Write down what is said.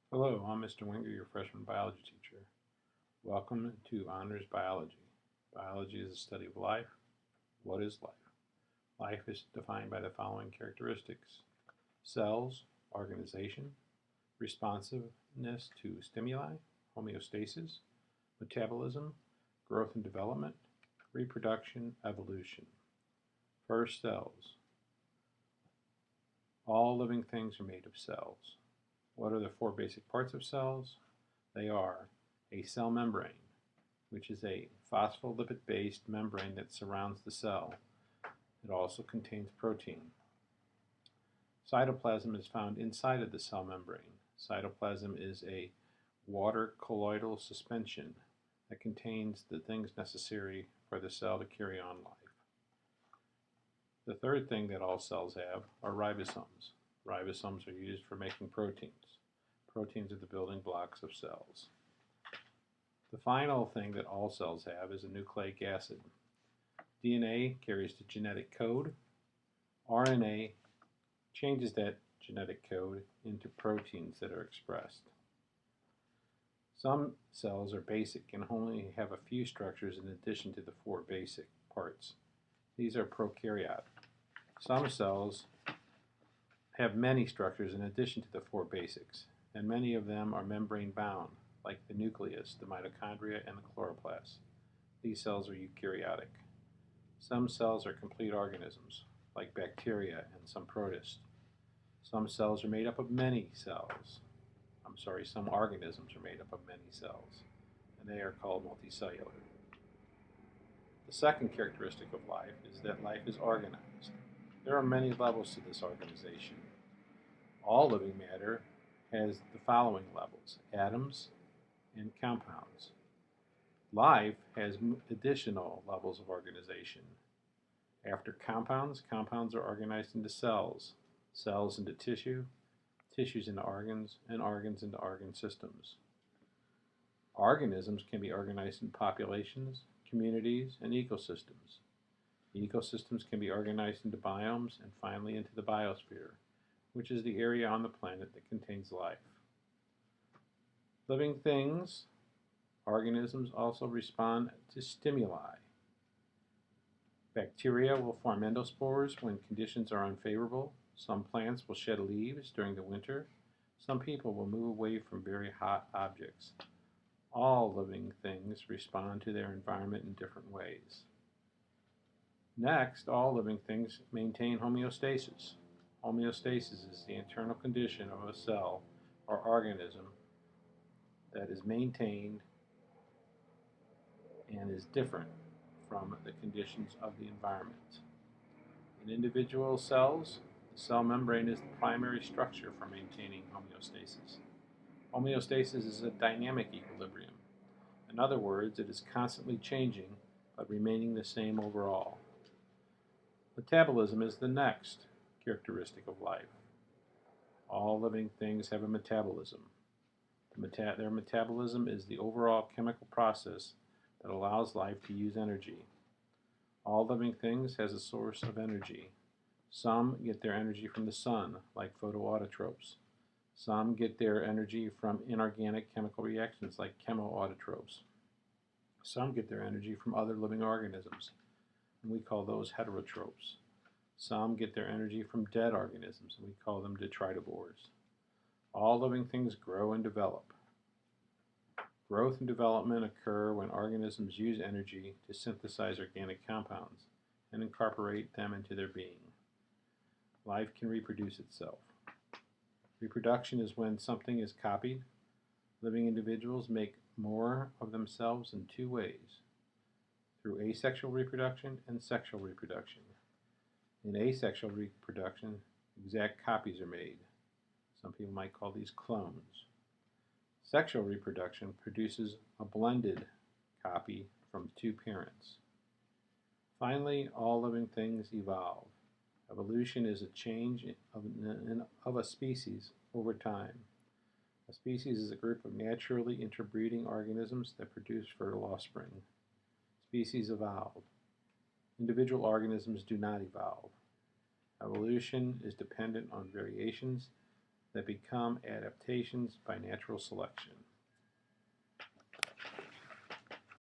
Hello, I'm Mr. Winger, your freshman biology teacher. Welcome to Honors Biology. Biology is the study of life. What is life? Life is defined by the following characteristics: cells, organization, responsiveness to stimuli, homeostasis, metabolism, growth and development, reproduction, evolution. First, cells. All living things are made of cells. What are the four basic parts of cells? They are a cell membrane, which is a phospholipid-based membrane that surrounds the cell. It also contains protein. Cytoplasm is found inside of the cell membrane. Cytoplasm is a water colloidal suspension that contains the things necessary for the cell to carry on life. The third thing that all cells have are ribosomes. Ribosomes are used for making proteins. Proteins are the building blocks of cells. The final thing that all cells have is a nucleic acid. DNA carries the genetic code. RNA changes that genetic code into proteins that are expressed. Some cells are basic and only have a few structures in addition to the four basic parts. These are prokaryote. Some cells have many structures in addition to the four basics, and many of them are membrane bound, like the nucleus, the mitochondria, and the chloroplast. These cells are eukaryotic. Some cells are complete organisms, like bacteria and some protists. Some cells are made up of many cells. Some organisms are made up of many cells, and they are called multicellular. The second characteristic of life is that life is organized. There are many levels to this organization. All living matter has the following levels: atoms and compounds. Life has additional levels of organization. After compounds, compounds are organized into cells, cells into tissue, tissues into organs, and organs into organ systems. Organisms can be organized in populations, communities, and ecosystems. Ecosystems can be organized into biomes and finally into the biosphere, which is the area on the planet that contains life. Living things, organisms, also respond to stimuli. Bacteria will form endospores when conditions are unfavorable. Some plants will shed leaves during the winter. Some people will move away from very hot objects. All living things respond to their environment in different ways. Next, all living things maintain homeostasis. Homeostasis is the internal condition of a cell or organism that is maintained and is different from the conditions of the environment. In individual cells, the cell membrane is the primary structure for maintaining homeostasis. Homeostasis is a dynamic equilibrium. In other words, it is constantly changing but remaining the same overall. Metabolism is the next characteristic of life. All living things have a metabolism. Their metabolism is the overall chemical process that allows life to use energy. All living things has a source of energy. Some get their energy from the sun, like photoautotrophs. Some get their energy from inorganic chemical reactions, like chemoautotrophs. Some get their energy from other living organisms, and we call those heterotrophs. Some get their energy from dead organisms, and we call them detritivores. All living things grow and develop. Growth and development occur when organisms use energy to synthesize organic compounds and incorporate them into their being. Life can reproduce itself. Reproduction is when something is copied. Living individuals make more of themselves in two ways: through asexual reproduction and sexual reproduction. In asexual reproduction, exact copies are made. Some people might call these clones. Sexual reproduction produces a blended copy from two parents. Finally, all living things evolve. Evolution is a change of a species over time. A species is a group of naturally interbreeding organisms that produce fertile offspring. Species evolve. Individual organisms do not evolve. Evolution is dependent on variations that become adaptations by natural selection.